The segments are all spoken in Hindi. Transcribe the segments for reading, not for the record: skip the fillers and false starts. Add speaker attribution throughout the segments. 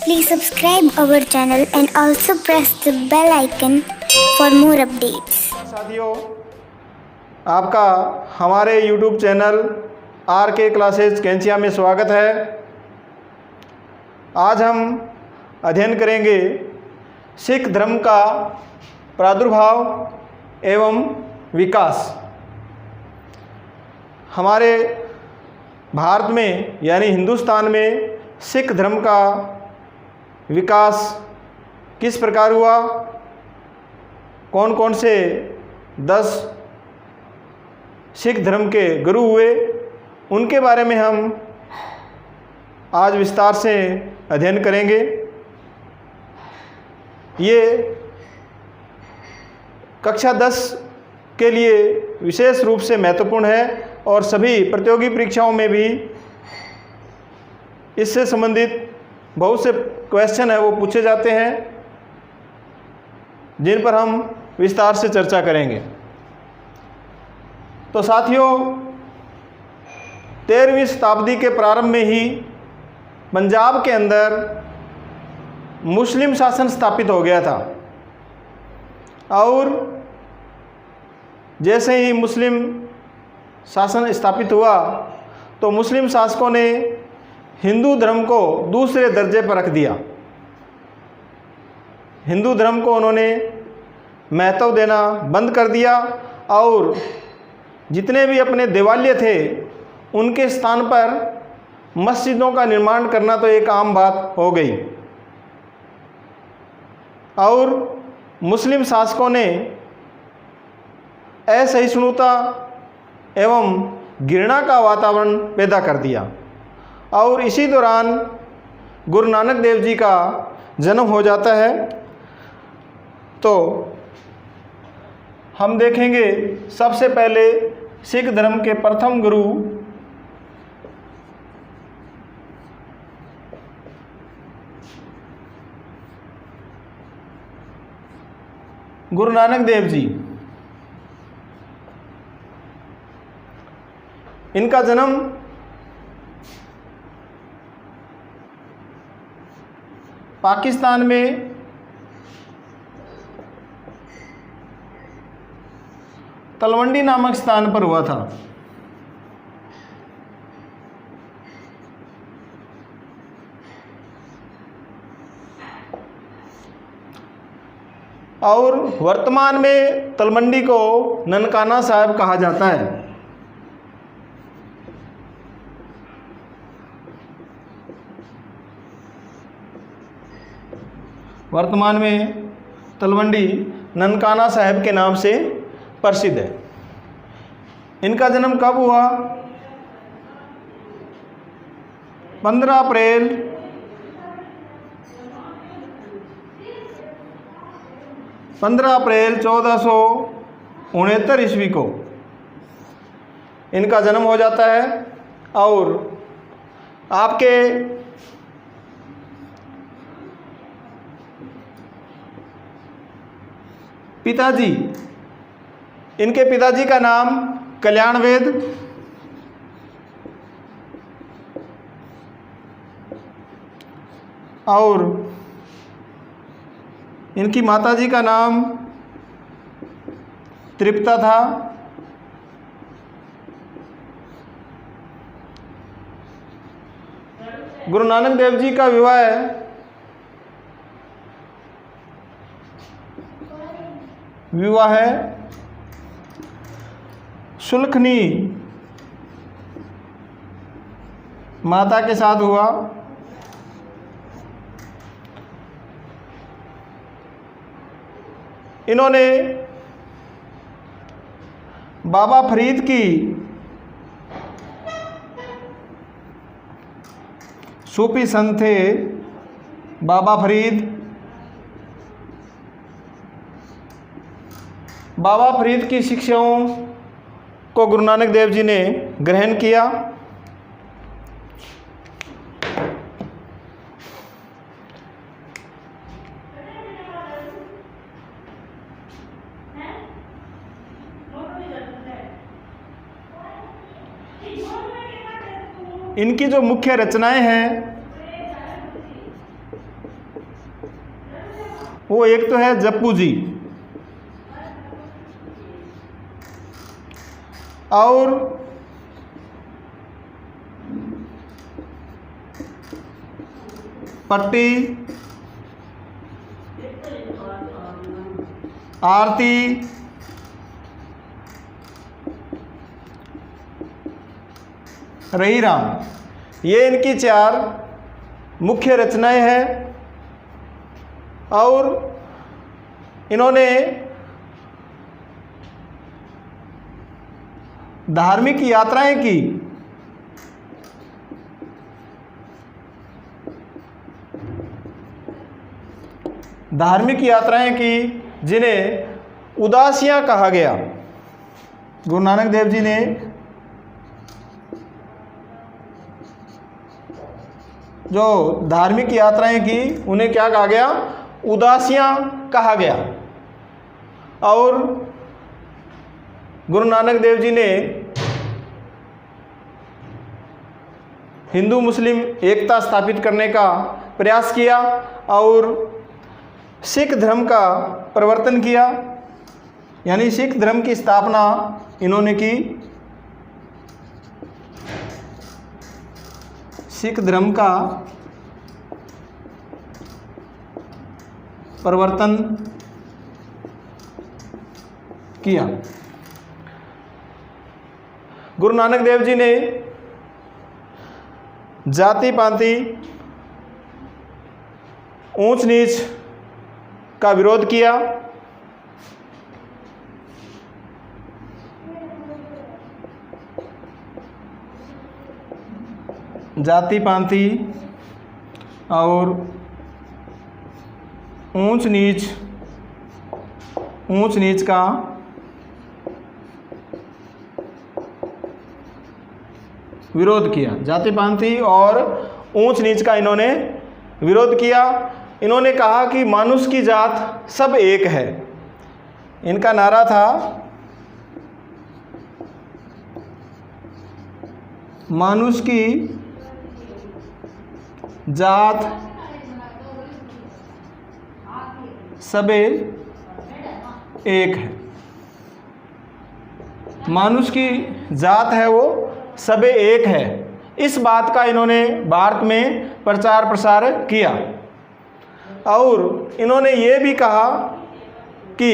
Speaker 1: Please subscribe our channel and also press the bell icon for more updates.
Speaker 2: साथियों, आपका हमारे YouTube channel RK classes Kainchiya में स्वागत है। आज हम अध्ययन करेंगे सिख धर्म का प्रादुर्भाव एवं विकास। हमारे भारत में यानी हिंदुस्तान में सिख धर्म का विकास किस प्रकार हुआ, कौन कौन से 10 सिख धर्म के गुरु हुए, उनके बारे में हम आज विस्तार से अध्ययन करेंगे। ये कक्षा 10 के लिए विशेष रूप से महत्वपूर्ण है और सभी प्रतियोगी परीक्षाओं में भी इससे संबंधित बहुत से क्वेश्चन है वो पूछे जाते हैं, जिन पर हम विस्तार से चर्चा करेंगे। तो साथियों, 13वीं शताब्दी के प्रारंभ में ही पंजाब के अंदर मुस्लिम शासन स्थापित हो गया था और जैसे ही मुस्लिम शासन स्थापित हुआ तो मुस्लिम शासकों ने हिंदू धर्म को दूसरे दर्जे पर रख दिया। हिंदू धर्म को उन्होंने महत्व देना बंद कर दिया और जितने भी अपने देवालय थे उनके स्थान पर मस्जिदों का निर्माण करना तो एक आम बात हो गई। और मुस्लिम शासकों ने असहिष्णुता एवं घृणा का वातावरण पैदा कर दिया और इसी दौरान गुरु नानक देव जी का जन्म हो जाता है। तो हम देखेंगे सबसे पहले सिख धर्म के प्रथम गुरु गुरु नानक देव जी। इनका जन्म पाकिस्तान में तलवंडी नामक स्थान पर हुआ था। और वर्तमान में तलवंडी को ननकाना साहिब कहा जाता है। वर्तमान में तलवंडी ननकाना साहिब के नाम से प्रसिद्ध है। इनका जन्म कब हुआ? 15 अप्रैल 1469 ईस्वी को इनका जन्म हो जाता है। और आपके पिताजी, इनके पिताजी का नाम कल्याण वेद और इनकी माताजी का नाम तृप्ता था। गुरु नानक देव जी का विवाह है सुलखनी माता के साथ हुआ। इन्होंने बाबा फरीद की सूफी संत थे बाबा फरीद की शिक्षाओं को गुरु नानक देव जी ने ग्रहण किया। इनकी जो मुख्य रचनाएं हैं वो एक तो है जप्पू जी और पट्टी, आरती, रही राम। ये इनकी 4 मुख्य रचनाएं हैं और इन्होंने धार्मिक यात्राएं की। धार्मिक यात्राएं की जिन्हें उदासियां कहा गया। गुरु नानक देव जी ने जो धार्मिक यात्राएं की उन्हें क्या कहा गया? उदासियां कहा गया। और गुरु नानक देव जी ने हिंदू मुस्लिम एकता स्थापित करने का प्रयास किया और सिख धर्म का प्रवर्तन किया, यानी सिख धर्म की स्थापना इन्होंने की। सिख धर्म का प्रवर्तन किया। गुरु नानक देव जी ने जाति पाति, ऊंच नीच का विरोध किया। जाति पाति और ऊंच नीच का विरोध किया। जाति पाति और ऊंच नीच का इन्होंने विरोध किया। इन्होंने कहा कि मानुष की जात सब एक है। इनका नारा था मानुष की जात सबे एक है। मानुष की जात है वो सबे एक है। इस बात का इन्होंने भारत में प्रचार प्रसार किया और इन्होंने ये भी कहा कि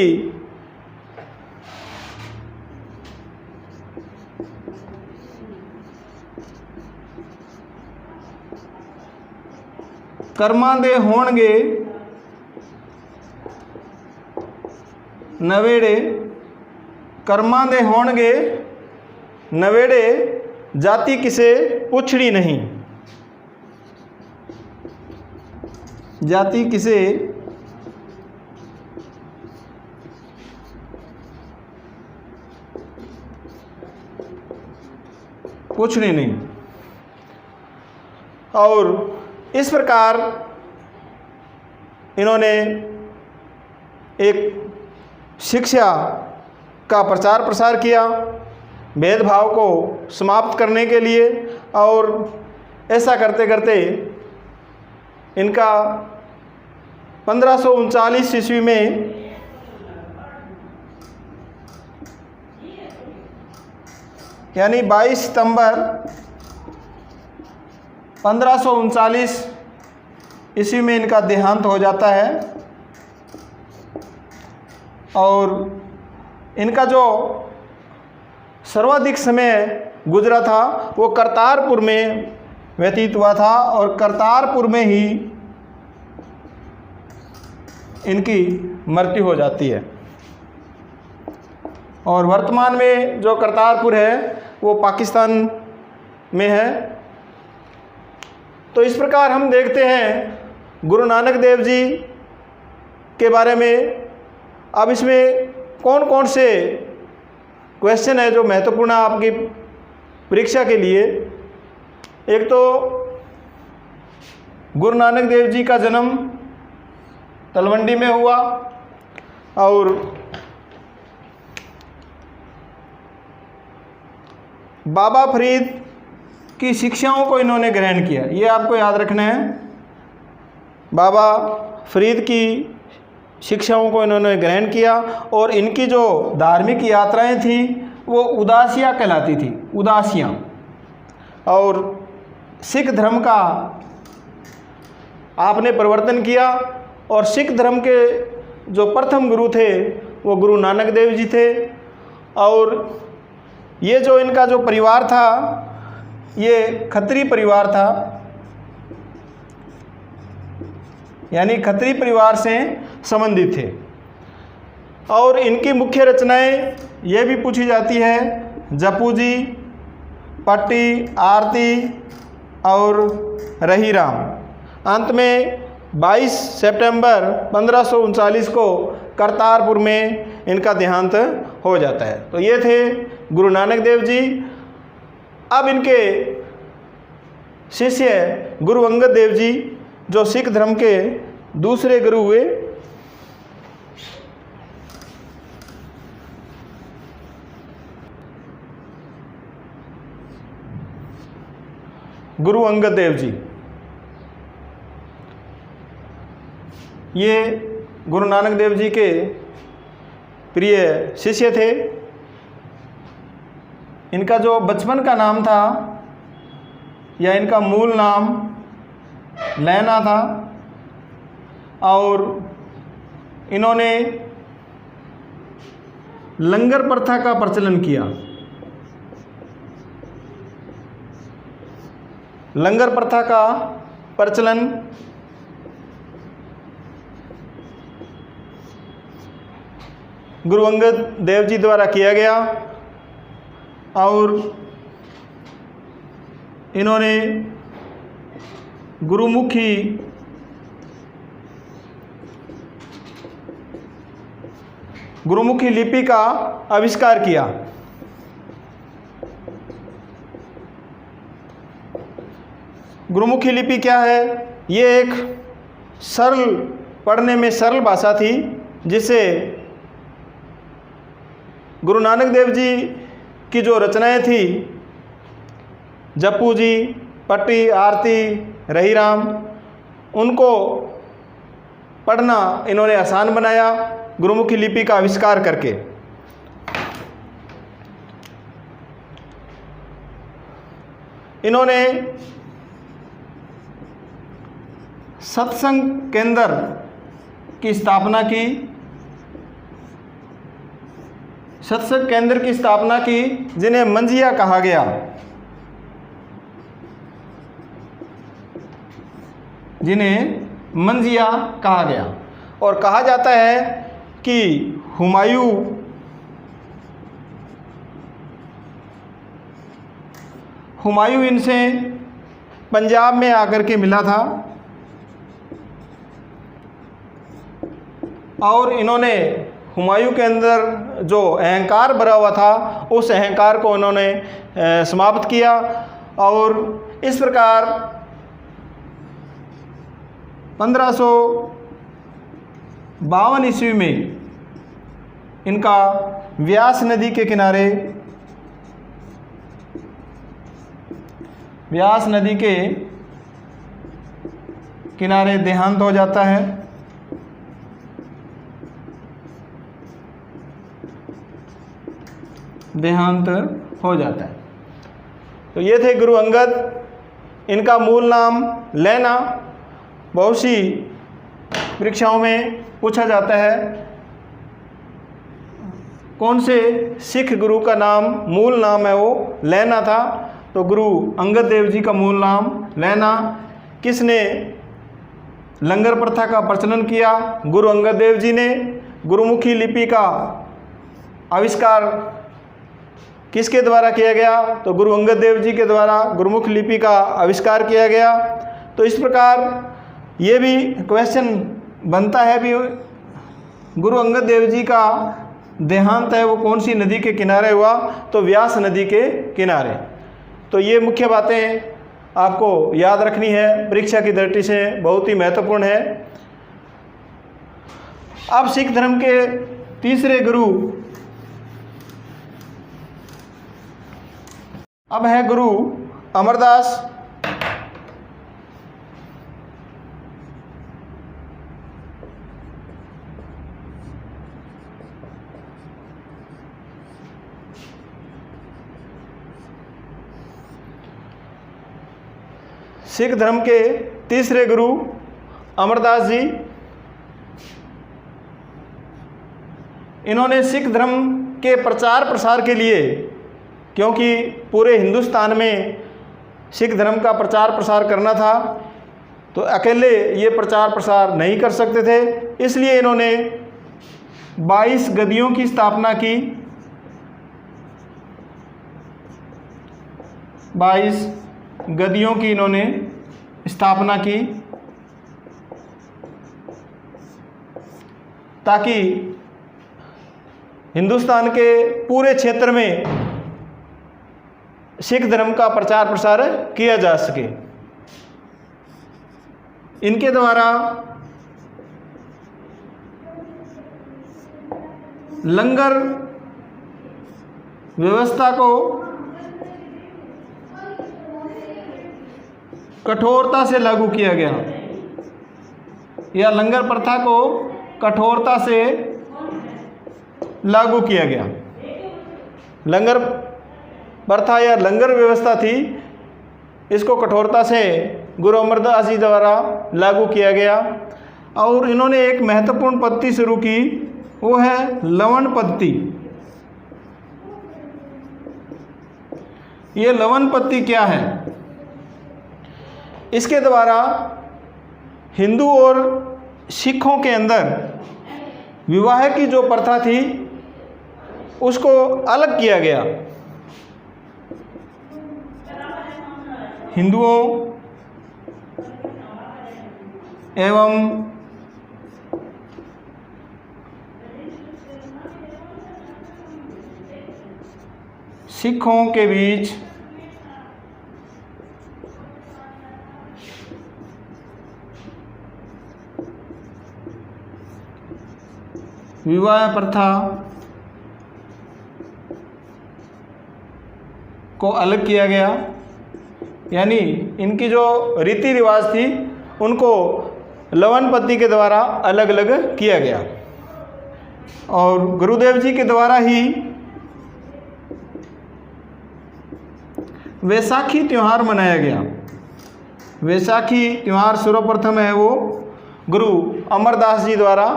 Speaker 2: कर्मां दे होणगे नवेड़े, कर्मां दे होणगे नवेड़े, जाति किसे पुछड़ी नहीं। जाति किसे पूछनी नहीं। और इस प्रकार इन्होंने एक शिक्षा का प्रचार प्रसार किया भेदभाव को समाप्त करने के लिए। और ऐसा करते करते इनका 1539 ईस्वी में यानी 22 सितंबर 1539 ईस्वी में इनका देहांत हो जाता है। और इनका जो सर्वाधिक समय गुजरा था वो करतारपुर में व्यतीत हुआ था और करतारपुर में ही इनकी मृत्यु हो जाती है। और वर्तमान में जो करतारपुर है वो पाकिस्तान में है। तो इस प्रकार हम देखते हैं गुरु नानक देव जी के बारे में। अब इसमें कौन कौन से क्वेश्चन है जो महत्वपूर्ण है आपकी परीक्षा के लिए। एक तो गुरु नानक देव जी का जन्म तलवंडी में हुआ और बाबा फरीद की शिक्षाओं को इन्होंने ग्रहण किया। ये आपको याद रखना है। बाबा फरीद की शिक्षाओं को इन्होंने ग्रहण किया और इनकी जो धार्मिक यात्राएं थी वो उदासियाँ कहलाती थी, उदासियाँ। और सिख धर्म का आपने प्रवर्तन किया और सिख धर्म के जो प्रथम गुरु थे वो गुरु नानक देव जी थे। और ये जो इनका जो परिवार था ये खत्री परिवार था, यानी खत्री परिवार से संबंधित थे। और इनकी मुख्य रचनाएं ये भी पूछी जाती है, जपू जी, पट्टी, आरती और रही राम। अंत में 22 सितंबर 1539 को करतारपुर में इनका देहांत हो जाता है। तो ये थे गुरु नानक देव जी। अब इनके शिष्य गुरु अंगद देव जी जो सिख धर्म के दूसरे गुरु हुए। गुरु अंगद देव जी ये गुरु नानक देव जी के प्रिय शिष्य थे। इनका जो बचपन का नाम था या इनका मूल नाम लैना था और इन्होंने लंगर प्रथा का प्रचलन किया। लंगर प्रथा का प्रचलन गुरु अंगद देव जी द्वारा किया गया और इन्होंने गुरुमुखी लिपि का आविष्कार किया। गुरुमुखी लिपि क्या है? ये एक सरल, पढ़ने में सरल भाषा थी जिसे गुरु नानक देव जी की जो रचनाएं थी, जप्पू जी, पट्टी, आरती, रही राम, उनको पढ़ना इन्होंने आसान बनाया गुरुमुखी लिपि का आविष्कार करके। इन्होंने सत्संग केंद्र की स्थापना की। सत्संग केंद्र की स्थापना की जिन्हें मंजिया कहा गया। जिन्हें मंजिया कहा गया और कहा जाता है कि हुमायूं इनसे पंजाब में आकर के मिला था और इन्होंने हुमायूं के अंदर जो अहंकार भरा हुआ था उस अहंकार को इन्होंने समाप्त किया और इस प्रकार 1552 ईस्वी में इनका व्यास नदी के किनारे देहांत हो जाता है। देहांत हो जाता है। तो ये थे गुरु अंगद। इनका मूल नाम लैना। बहुत सी परीक्षाओं में पूछा जाता है कौन से सिख गुरु का नाम, मूल नाम है वो लैना था। तो गुरु अंगद देव जी का मूल नाम लैना। किसने लंगर प्रथा का प्रचलन किया? गुरु अंगद देव जी ने। गुरुमुखी लिपि का आविष्कार किसके द्वारा किया गया? तो गुरु अंगद देव जी के द्वारा गुरुमुखी लिपि का आविष्कार किया गया। तो इस प्रकार ये भी क्वेश्चन बनता है भी गुरु अंगद देव जी का देहांत है वो कौन सी नदी के किनारे हुआ? तो व्यास नदी के किनारे। तो ये मुख्य बातें आपको याद रखनी है, परीक्षा की दृष्टि से बहुत ही महत्वपूर्ण है। अब सिख धर्म के तीसरे गुरु अब है गुरु अमरदास। सिख धर्म के तीसरे गुरु अमरदास जी, इन्होंने सिख धर्म के प्रचार प्रसार के लिए, क्योंकि पूरे हिंदुस्तान में सिख धर्म का प्रचार प्रसार करना था, तो अकेले ये प्रचार प्रसार नहीं कर सकते थे, इसलिए इन्होंने 22 गद्दियों की स्थापना की। 22 गद्दियों की इन्होंने स्थापना की ताकि हिंदुस्तान के पूरे क्षेत्र में सिख धर्म का प्रचार प्रसार किया जा सके। इनके द्वारा लंगर व्यवस्था को कठोरता से लागू किया गया, या लंगर प्रथा को कठोरता से लागू किया गया। लंगर प्रथा या लंगर व्यवस्था थी, इसको कठोरता से गुरु अमरदास जी द्वारा लागू किया गया। और इन्होंने एक महत्वपूर्ण पद्धति शुरू की, वो है लवण पद्धति। ये लवण पद्धति क्या है? इसके द्वारा हिंदू और सिखों के अंदर विवाह की जो प्रथा थी उसको अलग किया गया। हिंदुओं एवं सिखों के बीच विवाह प्रथा को अलग किया गया, यानी इनकी जो रीति रिवाज थी उनको लवण पद्धति के द्वारा अलग अलग किया गया। और गुरुदेव जी के द्वारा ही वैसाखी त्यौहार मनाया गया। वैसाखी त्यौहार सर्वप्रथम है वो गुरु अमरदास जी द्वारा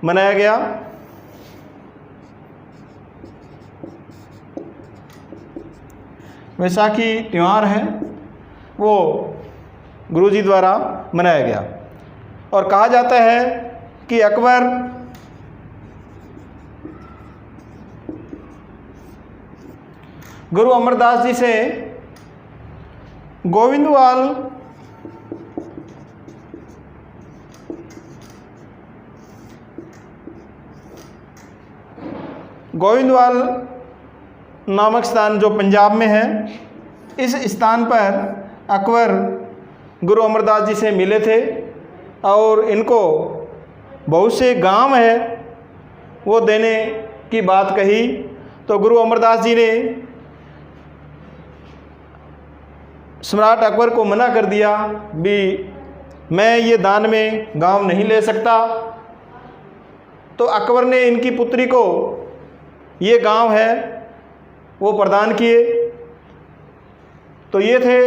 Speaker 2: मनाया गया। वैसाखी त्यौहार है वो गुरु जी द्वारा मनाया गया। और कहा जाता है कि अकबर गुरु अमरदास जी से गोविंदवाल नामक स्थान जो पंजाब में है, इस स्थान पर अकबर गुरु अमरदास जी से मिले थे और इनको बहुत से गांव है वो देने की बात कही। तो गुरु अमरदास जी ने सम्राट अकबर को मना कर दिया भी मैं ये दान में गांव नहीं ले सकता। तो अकबर ने इनकी पुत्री को ये गांव है वो प्रदान किए। तो ये थे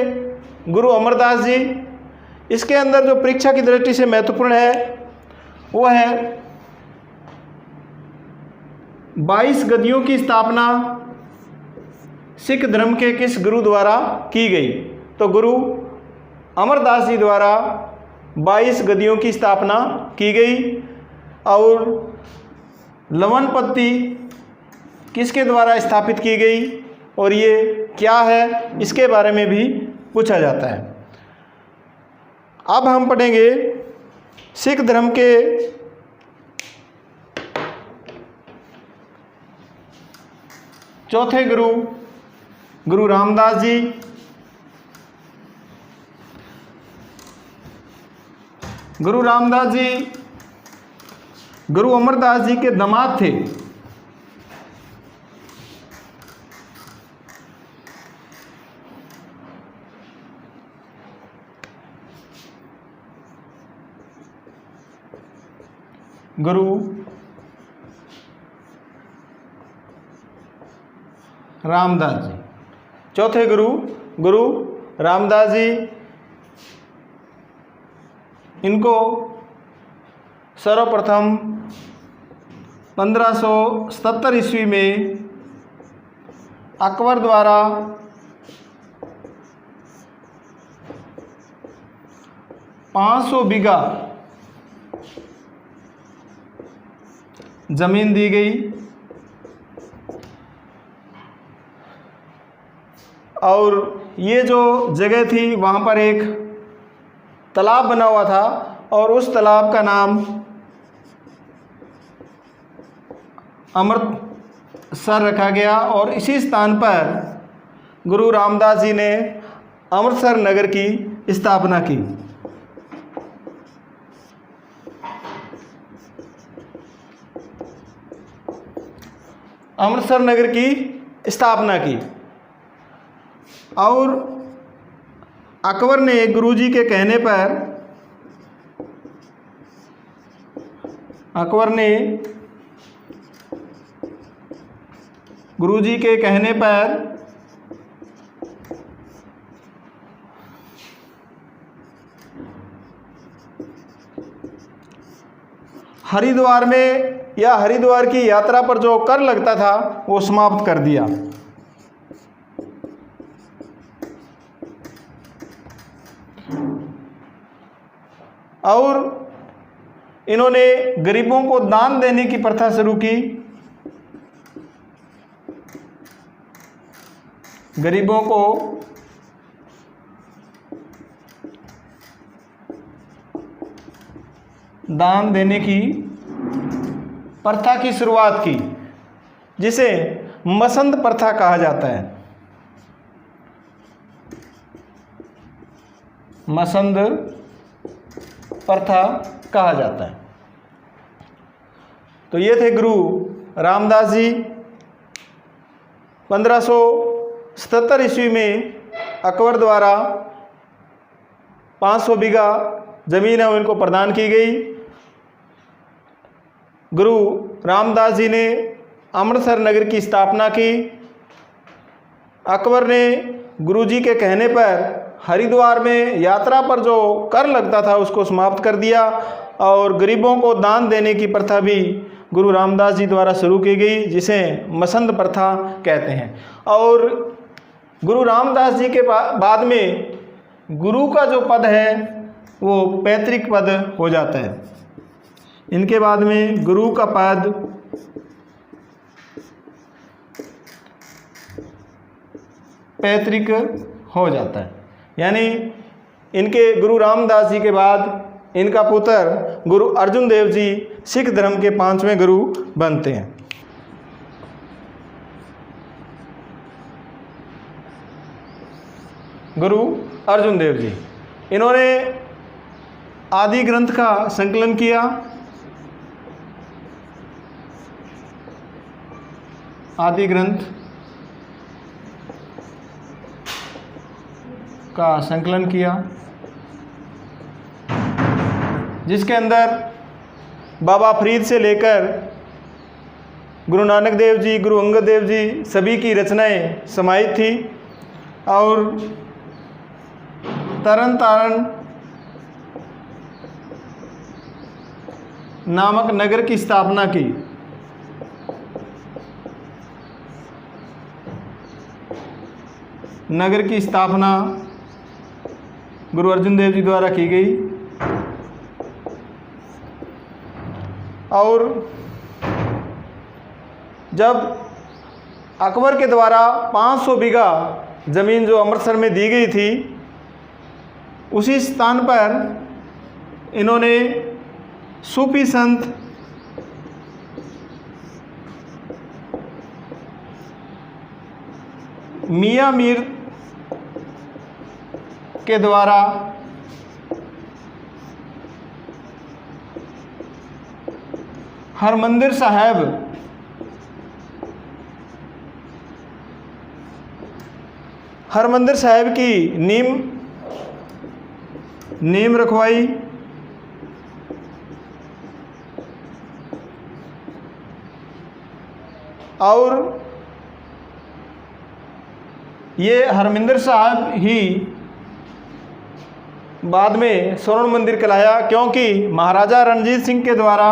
Speaker 2: गुरु अमरदास जी। इसके अंदर जो परीक्षा की दृष्टि से महत्वपूर्ण है वो है 22 गद्दियों की स्थापना सिख धर्म के किस गुरु द्वारा की गई? तो गुरु अमरदास जी द्वारा 22 गद्दियों की स्थापना की गई। और लवण पद्धति किसके द्वारा स्थापित की गई और ये क्या है, इसके बारे में भी पूछा जाता है। अब हम पढ़ेंगे सिख धर्म के चौथे गुरु गुरु रामदास जी। गुरु रामदास जी गुरु अमरदास जी के दामाद थे। गुरु रामदास जी, चौथे गुरु गुरु रामदास जी इनको सर्वप्रथम 1577 ईस्वी में अकबर द्वारा पाँच 500 बीघा जमीन दी गई और ये जो जगह थी वहाँ पर एक तालाब बना हुआ था और उस तालाब का नाम अमृतसर रखा गया और इसी स्थान पर गुरु रामदास जी ने अमृतसर नगर की स्थापना की। अमृतसर नगर की स्थापना की और अकबर ने गुरुजी के कहने पर गुरुजी के कहने पर हरिद्वार में या हरिद्वार की यात्रा पर जो कर लगता था वो समाप्त कर दिया और इन्होंने गरीबों को दान देने की प्रथा शुरू की। गरीबों को दान देने की प्रथा की शुरुआत की, जिसे मसंद प्रथा कहा जाता है। मसंद प्रथा कहा जाता है। तो ये थे गुरु रामदास जी। 1577 ईस्वी में अकबर द्वारा 500 बीघा ज़मीन है उनको प्रदान की गई। गुरु रामदास जी ने अमृतसर नगर की स्थापना की। अकबर ने गुरुजी के कहने पर हरिद्वार में यात्रा पर जो कर लगता था उसको समाप्त कर दिया और गरीबों को दान देने की प्रथा भी गुरु रामदास जी द्वारा शुरू की गई, जिसे मसंद प्रथा कहते हैं। और गुरु रामदास जी के बाद में गुरु का जो पद है वो पैतृक पद हो जाता है। इनके बाद में गुरु का पद पैतृक हो जाता है, यानी इनके गुरु रामदास जी के बाद इनका पुत्र गुरु अर्जुन देव जी सिख धर्म के 5वें गुरु बनते हैं। गुरु अर्जुन देव जी, इन्होंने आदि ग्रंथ का संकलन किया। आदि ग्रंथ का संकलन किया, जिसके अंदर बाबा फरीद से लेकर गुरु नानक देव जी, गुरु अंगद देव जी सभी की रचनाएं समाहित थी और तरन तारण नामक नगर की स्थापना की। नगर की स्थापना गुरु अर्जुन देव जी द्वारा की गई और जब अकबर के द्वारा 500 बीघा ज़मीन जो अमृतसर में दी गई थी, उसी स्थान पर इन्होंने सूफी संत मियाँ मीर के द्वारा हरमंदिर साहिब की नीम रखवाई और ये हरमंदिर साहिब ही बाद में स्वर्ण मंदिर कहलाया, क्योंकि महाराजा रणजीत सिंह के द्वारा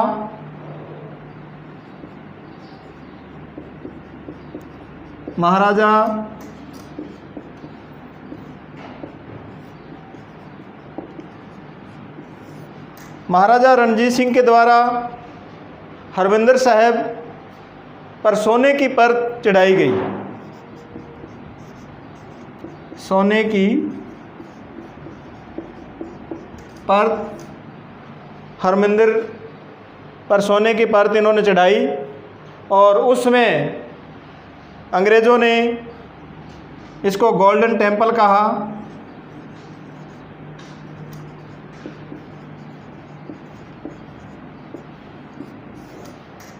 Speaker 2: महाराजा रणजीत सिंह के द्वारा हरमिंदर साहिब पर सोने की परत चढ़ाई गई। सोने की परत, हरमिंदर पर सोने की परत इन्होंने चढ़ाई और उसमें अंग्रेज़ों ने इसको गोल्डन टेम्पल कहा।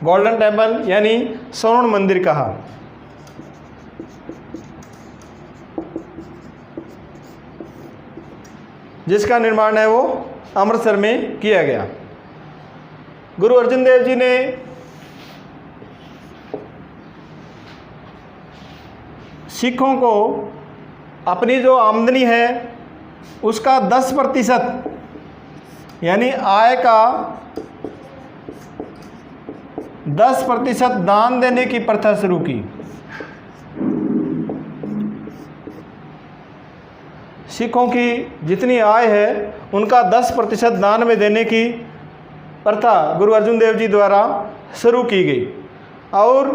Speaker 2: गोल्डन टेम्पल यानी स्वर्ण मंदिर कहा। जिसका निर्माण है वो अमृतसर में किया गया। गुरु अर्जुन देव जी ने सिखों को अपनी जो आमदनी है उसका 10% यानी आय का 10% दान देने की प्रथा शुरू की। सिखों की जितनी आय है उनका 10% दान में देने की प्रथा गुरु अर्जुन देव जी द्वारा शुरू की गई। और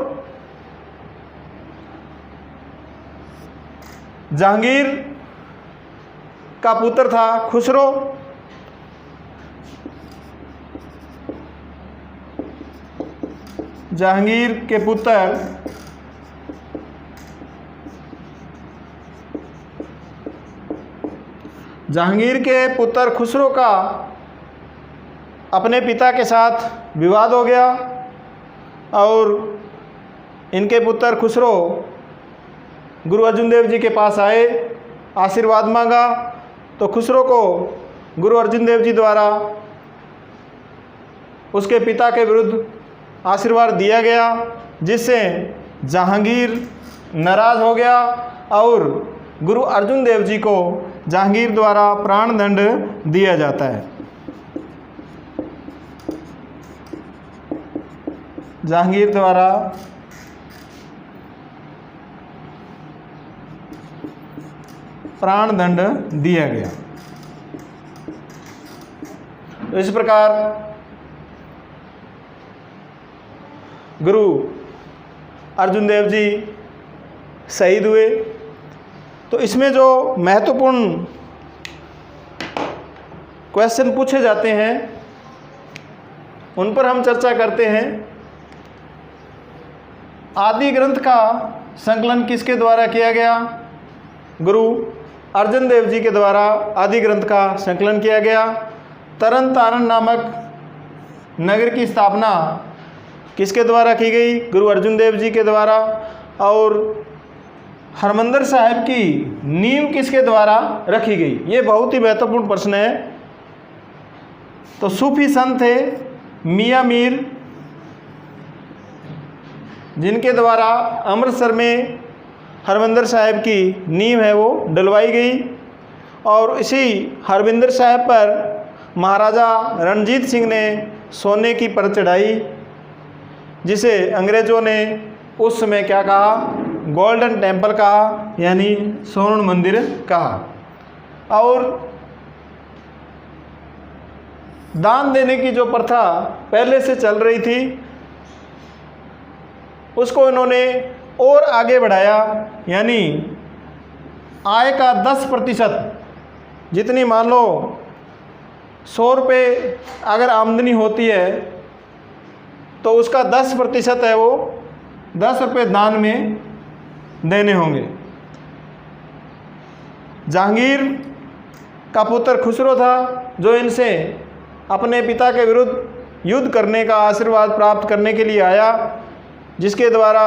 Speaker 2: जहांगीर का पुत्र था खुसरो। जहांगीर के पुत्र खुसरो का अपने पिता के साथ विवाद हो गया और इनके पुत्र खुसरो गुरु अर्जुन देव जी के पास आए, आशीर्वाद मांगा। तो खुसरो को गुरु अर्जुन देव जी द्वारा उसके पिता के विरुद्ध आशीर्वाद दिया गया, जिससे जहांगीर नाराज़ हो गया और गुरु अर्जुन देव जी को जहांगीर द्वारा प्राण दंड दिया जाता है। जहांगीर द्वारा प्राण दंड दिया गया। तो इस प्रकार गुरु अर्जुन देव जी शहीद हुए। तो इसमें जो महत्वपूर्ण क्वेश्चन पूछे जाते हैं उन पर हम चर्चा करते हैं। आदि ग्रंथ का संकलन किसके द्वारा किया गया? गुरु अर्जुन देव जी के द्वारा आदि ग्रंथ का संकलन किया गया। तरन तारण नामक नगर की स्थापना किसके द्वारा की गई? गुरु अर्जुन देव जी के द्वारा। और हरमिंदर साहिब की नींव किसके द्वारा रखी गई? ये बहुत ही महत्वपूर्ण प्रश्न है। तो सूफी संत थे मियाँ मीर, जिनके द्वारा अमृतसर में हरमिंदर साहिब की नींव है वो डलवाई गई। और इसी हरमिंदर साहिब पर महाराजा रणजीत सिंह ने सोने की परत चढ़ाई, जिसे अंग्रेज़ों ने उस समय क्या कहा? गोल्डन टेम्पल कहा, यानी स्वर्ण मंदिर कहा। और दान देने की जो प्रथा पहले से चल रही थी उसको इन्होंने और आगे बढ़ाया, यानी आय का 10%, जितनी मान लो 100 रुपये अगर आमदनी होती है तो उसका 10% है वो 10 रुपये दान में देने होंगे। जहांगीर का पुत्र खुसरो था जो इनसे अपने पिता के विरुद्ध युद्ध करने का आशीर्वाद प्राप्त करने के लिए आया, जिसके द्वारा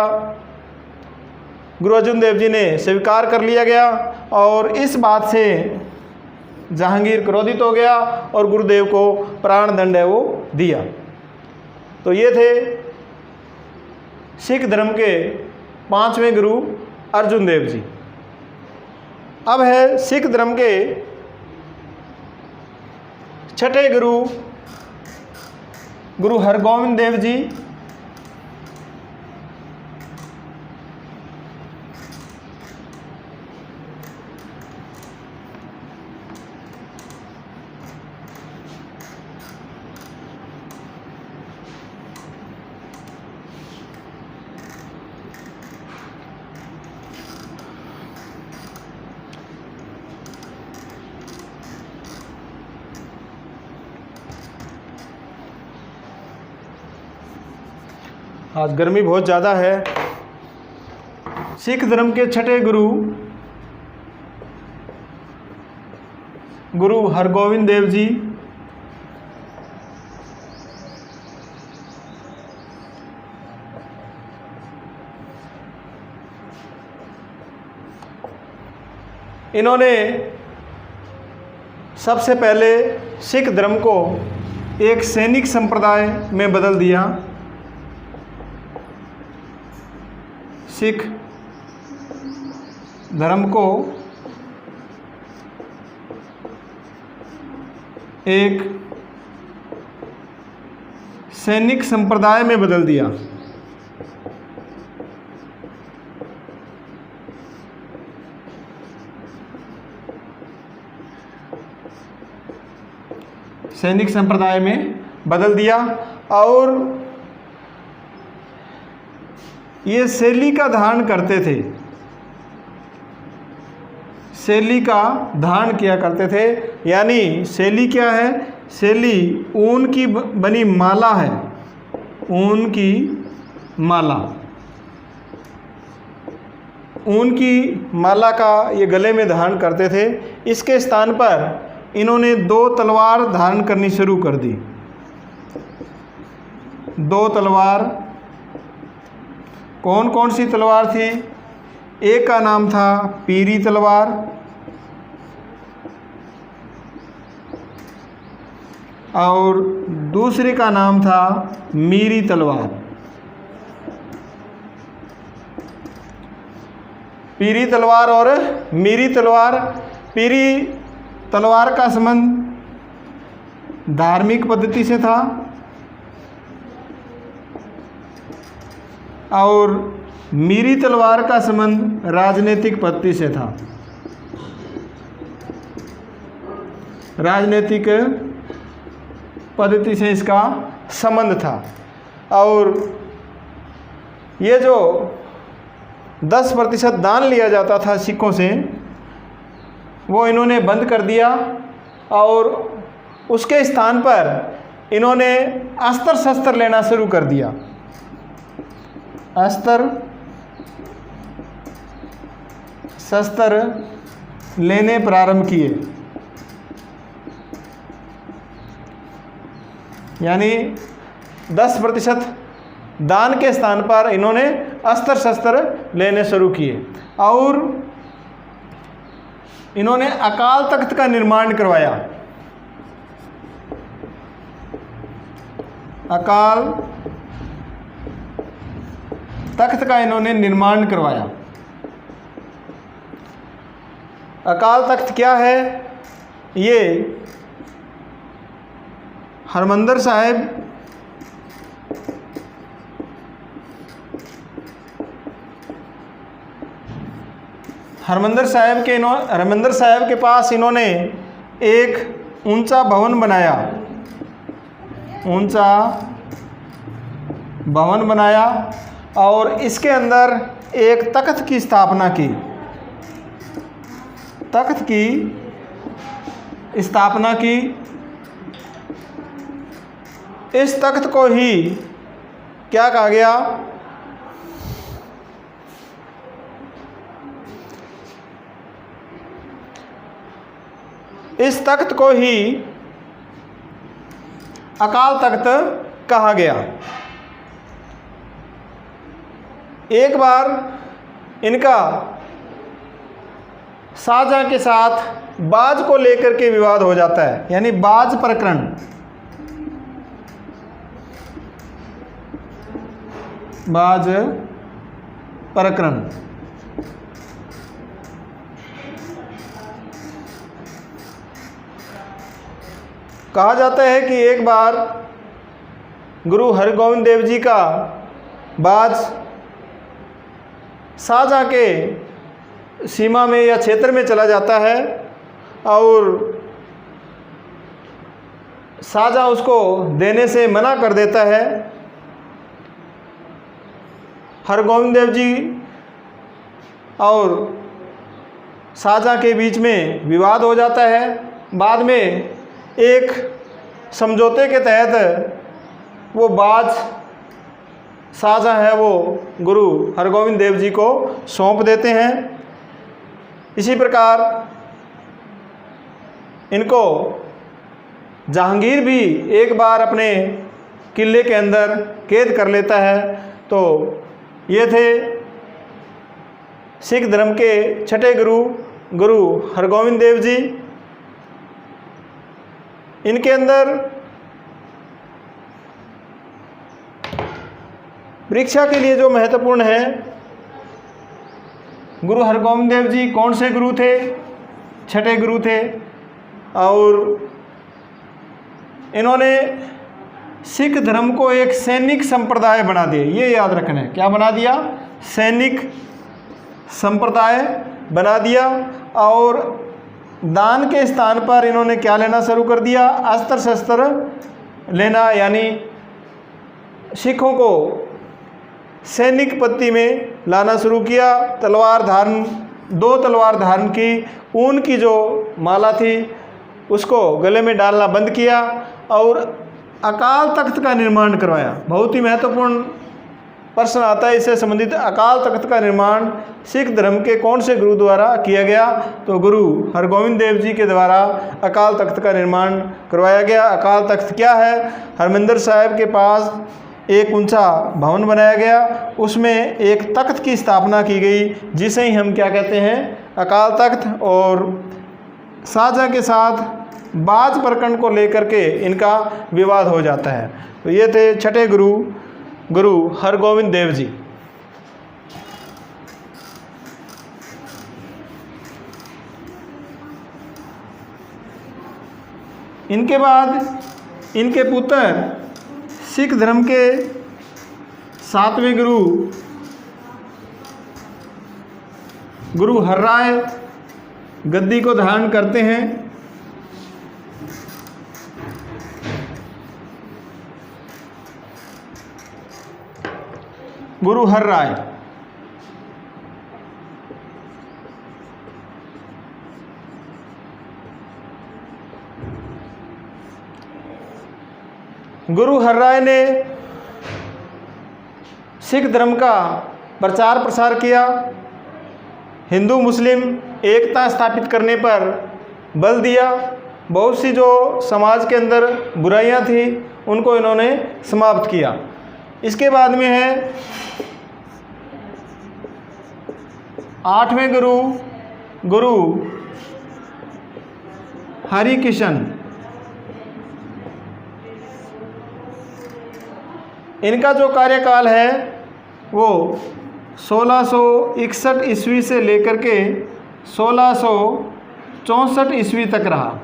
Speaker 2: गुरु अर्जुन देव जी ने स्वीकार कर लिया गया। और इस बात से जहांगीर क्रोधित हो गया और गुरुदेव को प्राण दंड है वो दिया। तो ये थे सिख धर्म के 5वें गुरु अर्जुन देव जी। अब है सिख धर्म के छठे गुरु गुरु हरगोविंद देव जी, आज गर्मी बहुत ज़्यादा है। सिख धर्म के छठे गुरु गुरु हरगोविंद देव जी, इन्होंने सबसे पहले सिख धर्म को एक सैनिक संप्रदाय में बदल दिया। सिख धर्म को एक सैनिक संप्रदाय में बदल दिया। सैनिक संप्रदाय में बदल दिया और ये शैली का धारण करते थे, शैली का धारण किया करते थे। यानी शैली क्या है? शैली ऊन की बनी माला है, ऊन की माला, ऊन की माला का ये गले में धारण करते थे। इसके स्थान पर इन्होंने 2 तलवार धारण करनी शुरू कर दी। 2 तलवार, कौन कौन सी तलवार थी? एक का नाम था पीरी तलवार और दूसरे का नाम था मीरी तलवार। पीरी तलवार और मीरी तलवार। पीरी तलवार का संबंध धार्मिक पद्धति से था और मीरी तलवार का संबंध राजनीतिक पद्धति से था। राजनीतिक पद्धति से इसका संबंध था। और ये जो 10% दान लिया जाता था सिखों से, वो इन्होंने बंद कर दिया और उसके स्थान पर इन्होंने अस्त्र शस्त्र लेना शुरू कर दिया। अस्त्र शस्त्र लेने प्रारंभ किए। यानी 10% दान के स्थान पर इन्होंने अस्त्र शस्त्र लेने शुरू किए और इन्होंने अकाल तख्त का निर्माण करवाया। अकाल तख्त का इन्होंने निर्माण करवाया। अकाल तख्त क्या है? ये हरमंदिर साहिब हरमंदिर साहिब के पास इन्होंने एक ऊंचा भवन बनाया। ऊंचा भवन बनाया और इसके अंदर एक तख्त की स्थापना की। तख्त की स्थापना की। इस तख्त को ही क्या कहा गया? इस तख्त को ही अकाल तख्त कहा गया। एक बार इनका शाहजहां के साथ बाज को लेकर के विवाद हो जाता है, यानी बाज प्रकरण। बाज प्रकरण। कहा जाता है कि एक बार गुरु हरगोविंद देव जी का बाज शाहजहाँ के सीमा में या क्षेत्र में चला जाता है और शाहजहाँ उसको देने से मना कर देता है। हरगोविंद देव जी और शाहजहाँ के बीच में विवाद हो जाता है। बाद में एक समझौते के तहत वो बाज शाहजहाँ है वो गुरु हरगोविंद देव जी को सौंप देते हैं। इसी प्रकार इनको जहांगीर भी एक बार अपने किले के अंदर कैद कर लेता है। तो ये थे सिख धर्म के छठे गुरु हरगोविंद देव जी। इनके अंदर परीक्षा के लिए जो महत्वपूर्ण है, गुरु हरगोविंद देव जी कौन से गुरु थे? छठे गुरु थे। और इन्होंने सिख धर्म को एक सैनिक संप्रदाय बना दिया। ये याद रखना है, क्या बना दिया? सैनिक संप्रदाय बना दिया। और दान के स्थान पर इन्होंने क्या लेना शुरू कर दिया? अस्त्र शस्त्र लेना, यानी सिखों को सैनिक पद्धति में लाना शुरू किया। तलवार धारण, 2 तलवार धारण की, ऊन की जो माला थी उसको गले में डालना बंद किया और अकाल तख्त का निर्माण करवाया। बहुत ही महत्वपूर्ण प्रश्न आता है इससे संबंधित। अकाल तख्त का निर्माण सिख धर्म के कौन से गुरु द्वारा किया गया? तो गुरु हरगोविंद देव जी के द्वारा अकाल तख्त का निर्माण करवाया गया। अकाल तख्त क्या है? हरमिंदर साहिब के पास एक ऊंचा भवन बनाया गया, उसमें एक तख्त की स्थापना की गई, जिसे ही हम क्या कहते हैं? अकाल तख्त। और शाहजहाँ के साथ बाज प्रकरण को लेकर के इनका विवाद हो जाता है। तो ये थे छठे गुरु हरगोविंद देव जी। इनके बाद इनके पुत्र सिख धर्म के 7वें गुरु हरराय गद्दी को धारण करते हैं। गुरु हरराय ने सिख धर्म का प्रचार प्रसार किया। हिंदू मुस्लिम एकता स्थापित करने पर बल दिया। बहुत सी जो समाज के अंदर बुराइयां थी उनको इन्होंने समाप्त किया। इसके बाद में है 8वें गुरु हरिकिशन। इनका जो कार्यकाल है वो 1661 ईस्वी से लेकर के 1664 ईस्वी तक रहा।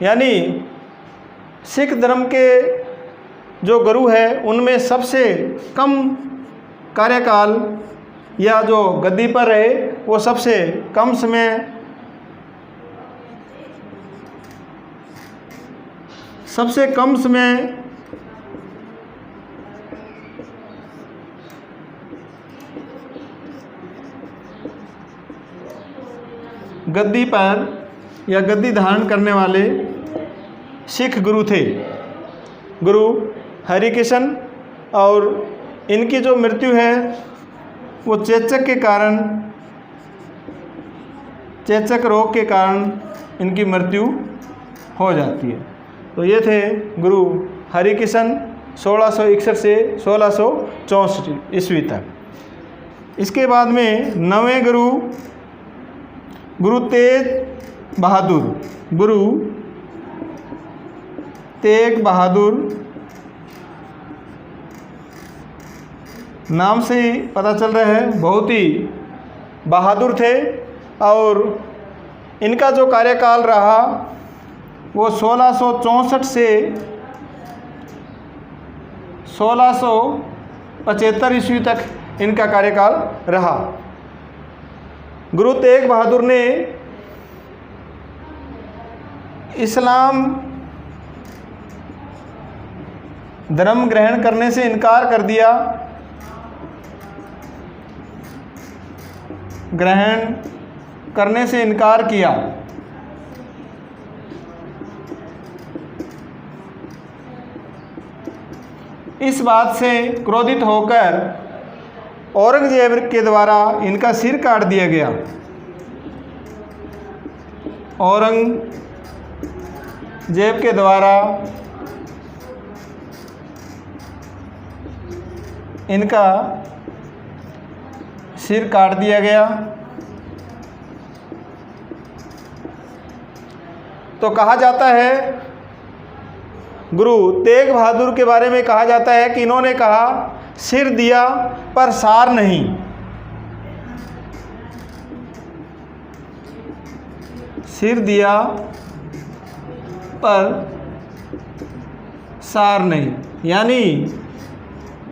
Speaker 2: यानी सिख धर्म के जो गुरु है उनमें सबसे कम कार्यकाल या जो गद्दी पर रहे वो सबसे कम समय गद्दी पर या गद्दी धारण करने वाले सिख गुरु थे, गुरु हरिकिशन। और इनकी जो मृत्यु है वो चेचक रोग के कारण इनकी मृत्यु हो जाती है। तो ये थे गुरु हरिकिशन 1661 से 1664 ईस्वी तक। इसके बाद में 9वें गुरु तेग बहादुर नाम से ही पता चल रहा है, बहुत ही बहादुर थे। और इनका जो कार्यकाल रहा वो 1664 से 1675 ईस्वी तक इनका कार्यकाल रहा। गुरु तेग बहादुर ने इस्लाम धर्म ग्रहण करने से इनकार कर दिया, ग्रहण करने से इनकार किया। इस बात से क्रोधित होकर औरंगजेब के द्वारा इनका सिर काट दिया गया। औरंगजेब के द्वारा इनका सिर काट दिया गया। तो कहा जाता है, गुरु तेग बहादुर के बारे में कहा जाता है कि इन्होंने कहा सिर दिया पर सार नहीं। सिर दिया पर सार नहीं, यानी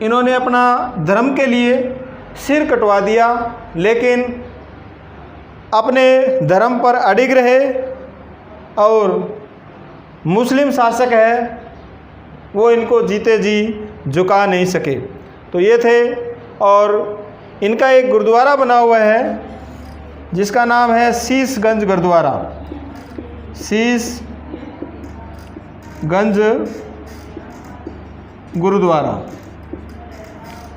Speaker 2: इन्होंने अपना धर्म के लिए सिर कटवा दिया, लेकिन अपने धर्म पर अडिग रहे और मुस्लिम शासक है वो इनको जीते जी झुका नहीं सके। तो ये थे, और इनका एक गुरुद्वारा बना हुआ है जिसका नाम है शीशगंज गुरुद्वारा। शीशगंज गुरुद्वारा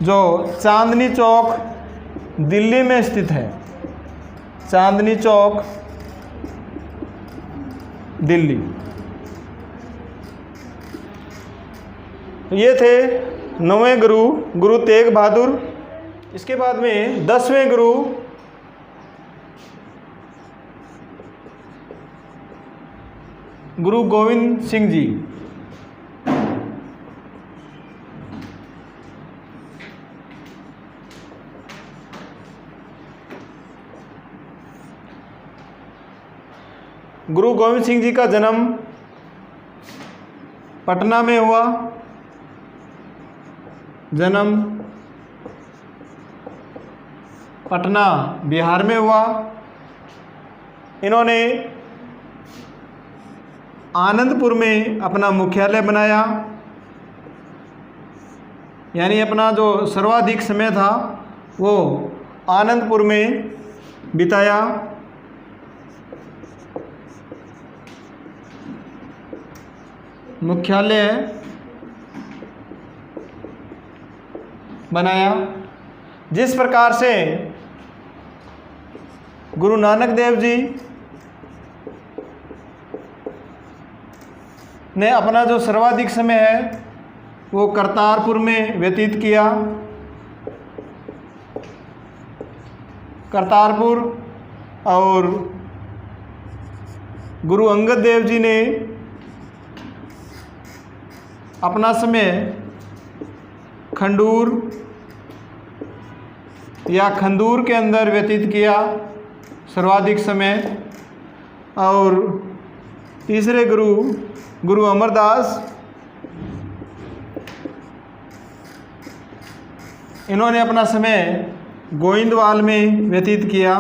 Speaker 2: जो चांदनी चौक दिल्ली में स्थित है। चांदनी चौक दिल्ली। ये थे 9वें गुरु, गुरु तेग बहादुर। इसके बाद में 10वें गुरु गुरु गोविंद सिंह जी। गुरु गोविंद सिंह जी का जन्म पटना में हुआ। जन्म पटना बिहार में हुआ। इन्होंने आनंदपुर में अपना मुख्यालय बनाया, यानी अपना जो सर्वाधिक समय था वो आनंदपुर में बिताया। मुख्यालय बनाया। जिस प्रकार से गुरु नानक देव जी ने अपना जो सर्वाधिक समय है वो करतारपुर में व्यतीत किया। करतारपुर, और गुरु अंगद देव जी ने अपना समय खंडूर या खंदूर के अंदर व्यतीत किया सर्वाधिक समय। और तीसरे गुरु गुरु अमरदास, इन्होंने अपना समय गोविंदवाल में व्यतीत किया।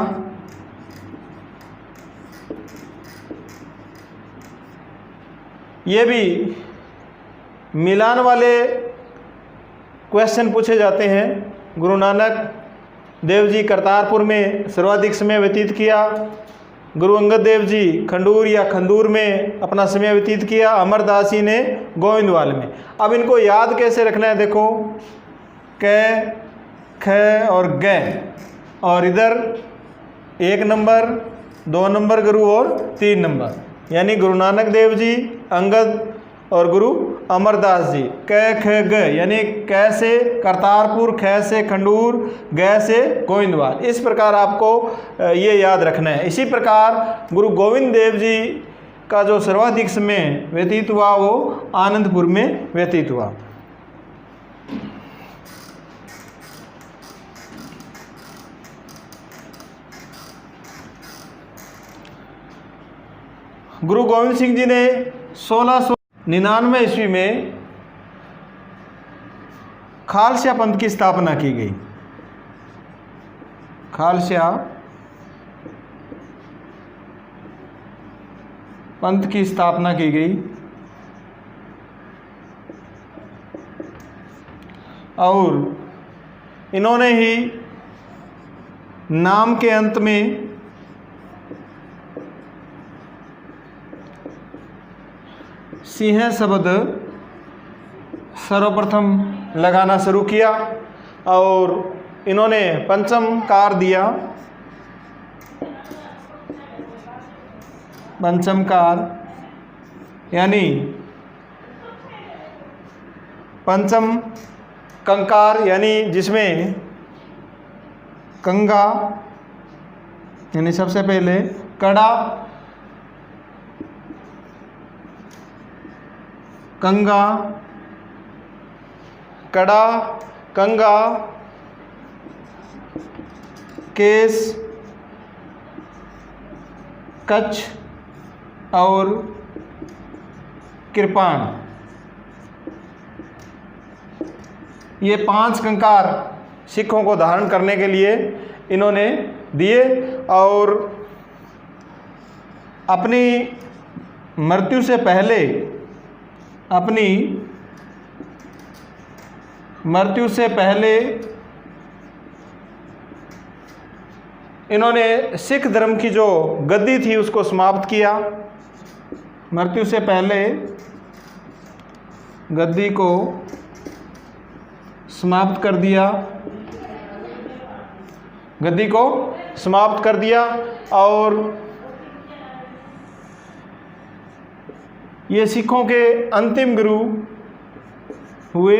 Speaker 2: ये भी मिलान वाले क्वेश्चन पूछे जाते हैं। गुरु नानक देव जी करतारपुर में सर्वाधिक समय व्यतीत किया, गुरु अंगद देव जी खंडूर या खंदूर में अपना समय व्यतीत किया, अमरदास जी ने गोविंदवाल में। अब इनको याद कैसे रखना है, देखो कै, ख और ग, और इधर 1 नंबर, 2 नंबर गुरु और 3 नंबर, यानी गुरु नानक देव जी, अंगद और गुरु अमरदास जी। क ख ग, यानी क से करतारपुर, ख से खंडूर, ग से गोविंदवाल। इस प्रकार आपको ये याद रखना है। इसी प्रकार गुरु गोविंद देव जी का जो सर्वाधिक समय व्यतीत हुआ वो आनंदपुर में व्यतीत हुआ। गुरु गोविंद सिंह जी ने 1699 ईस्वी में खालसा पंथ की स्थापना की गई। खालसा पंथ की स्थापना की गई और इन्होंने ही नाम के अंत में सिंह शब्द सर्वप्रथम लगाना शुरू किया और इन्होंने पंचम कार दिया। पंचम कार यानी पंचम कंकार यानी जिसमें कंगा यानी सबसे पहले कड़ा, कंगा, कड़ा, कंगा, केस, कच्छ और कृपाण, ये 5 कंकार सिखों को धारण करने के लिए इन्होंने दिए और अपनी मृत्यु से पहले इन्होंने सिख धर्म की जो गद्दी थी उसको समाप्त किया। मृत्यु से पहले गद्दी को समाप्त कर दिया, गद्दी को समाप्त कर दिया और ये सिखों के अंतिम गुरु हुए।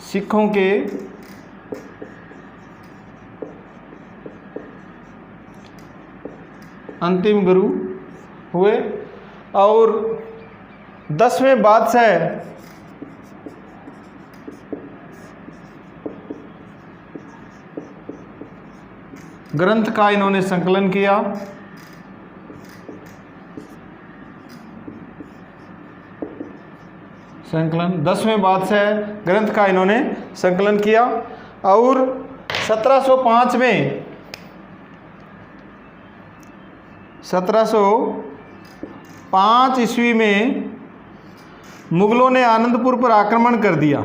Speaker 2: सिखों के अंतिम गुरु हुए और 10वें बादशाह ग्रंथ का इन्होंने संकलन किया। संकलन 10वें बादशाह ग्रंथ का इन्होंने संकलन किया और 1705 में 1705 ईस्वी में मुगलों ने आनंदपुर पर आक्रमण कर दिया।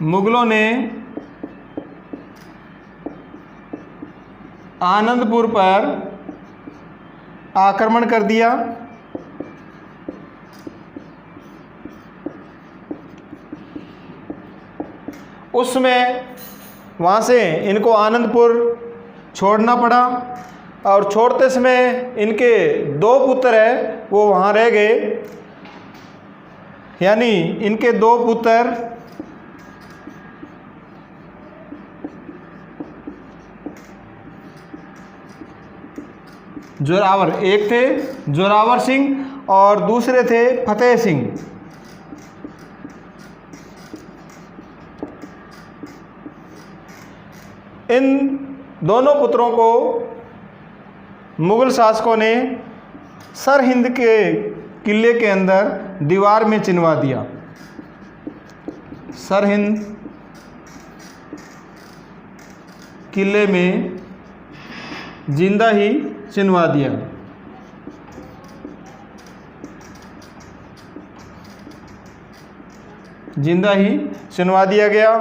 Speaker 2: मुगलों ने आनंदपुर पर आक्रमण कर दिया। उसमें वहाँ से इनको आनंदपुर छोड़ना पड़ा और छोड़ते समय इनके 2 पुत्र हैं वो वहाँ रह गए। यानी इनके 2 पुत्र जोरावर, एक थे जोरावर सिंह और दूसरे थे फतेह सिंह। इन दोनों पुत्रों को मुगल शासकों ने सरहिंद के किले के अंदर दीवार में चिनवा दिया। सरहिंद किले में जिंदा ही चिनवा दिया। जिंदा ही चिनवा दिया गया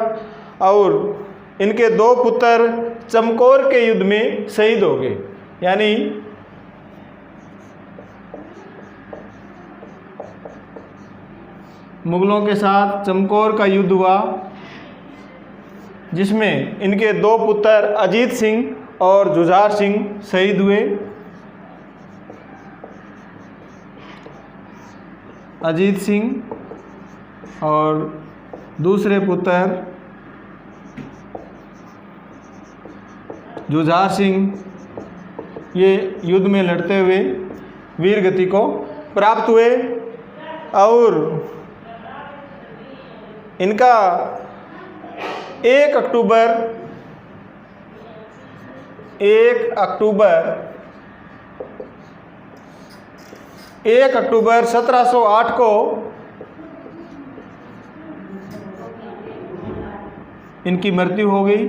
Speaker 2: और इनके 2 पुत्र चमकौर के युद्ध में शहीद हो गए। यानी मुगलों के साथ चमकौर का युद्ध हुआ जिसमें इनके 2 पुत्र अजीत सिंह और जुझार सिंह शहीद हुए। अजीत सिंह और दूसरे पुत्र जुझार सिंह ये युद्ध में लड़ते हुए वीर गति को प्राप्त हुए और इनका 1 अक्टूबर 1 अक्टूबर 1708 को इनकी मृत्यु हो गई।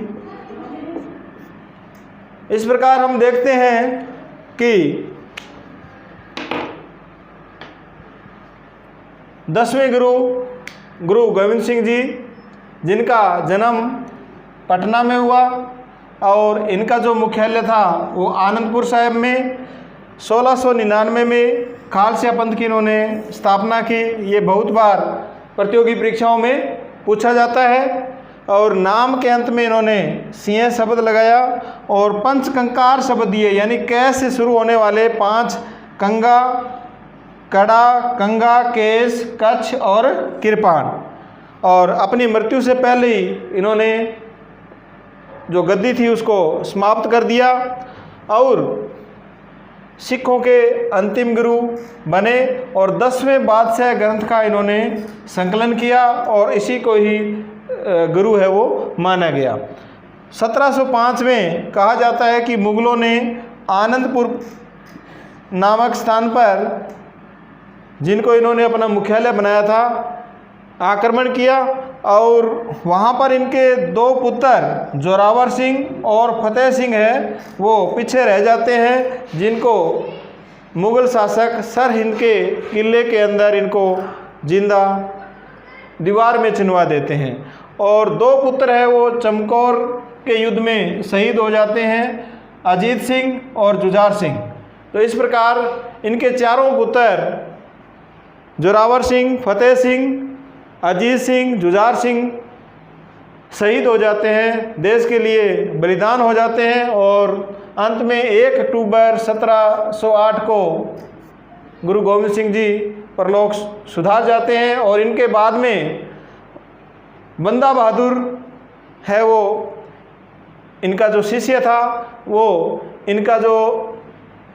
Speaker 2: इस प्रकार हम देखते हैं कि 10वें गुरु गोविंद सिंह जी, जिनका जन्म पटना में हुआ और इनका जो मुख्यालय था वो आनंदपुर साहिब में, 1699 में खालसा पंथ की इन्होंने स्थापना की। ये बहुत बार प्रतियोगी परीक्षाओं में पूछा जाता है। और नाम के अंत में इन्होंने सिंह शब्द लगाया और पंचकंकार शब्द दिए, यानी कै से शुरू होने वाले 5 कंगा, कड़ा, कंगा, केस, कच्छ और कृपाण। और अपनी मृत्यु से पहले ही इन्होंने जो गद्दी थी उसको समाप्त कर दिया और सिखों के अंतिम गुरु बने और 10वें बादशाह ग्रंथ का इन्होंने संकलन किया और इसी को ही गुरु है वो माना गया। 1705 में कहा जाता है कि मुगलों ने आनंदपुर नामक स्थान पर, जिनको इन्होंने अपना मुख्यालय बनाया था, आक्रमण किया और वहाँ पर इनके 2 पुत्र जोरावर सिंह और फतेह सिंह है वो पीछे रह जाते हैं, जिनको मुग़ल शासक सरहिंद के किले के अंदर इनको जिंदा दीवार में चिनवा देते हैं। और 2 पुत्र है वो चमकौर के युद्ध में शहीद हो जाते हैं, अजीत सिंह और जुझार सिंह। तो इस प्रकार इनके चारों पुत्र जोरावर सिंह, फतेह सिंह, अजीत सिंह, जुझार सिंह शहीद हो जाते हैं, देश के लिए बलिदान हो जाते हैं। और अंत में 1 अक्टूबर 1708 को गुरु गोविंद सिंह जी परलोक सुधार जाते हैं। और इनके बाद में बंदा बहादुर है वो इनका जो शिष्य था, वो इनका जो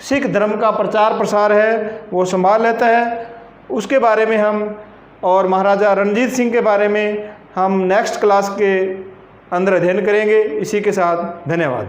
Speaker 2: सिख धर्म का प्रचार प्रसार है वो संभाल लेता है। उसके बारे में हम और महाराजा रणजीत सिंह के बारे में हम नेक्स्ट क्लास के अंदर अध्ययन करेंगे। इसी के साथ धन्यवाद।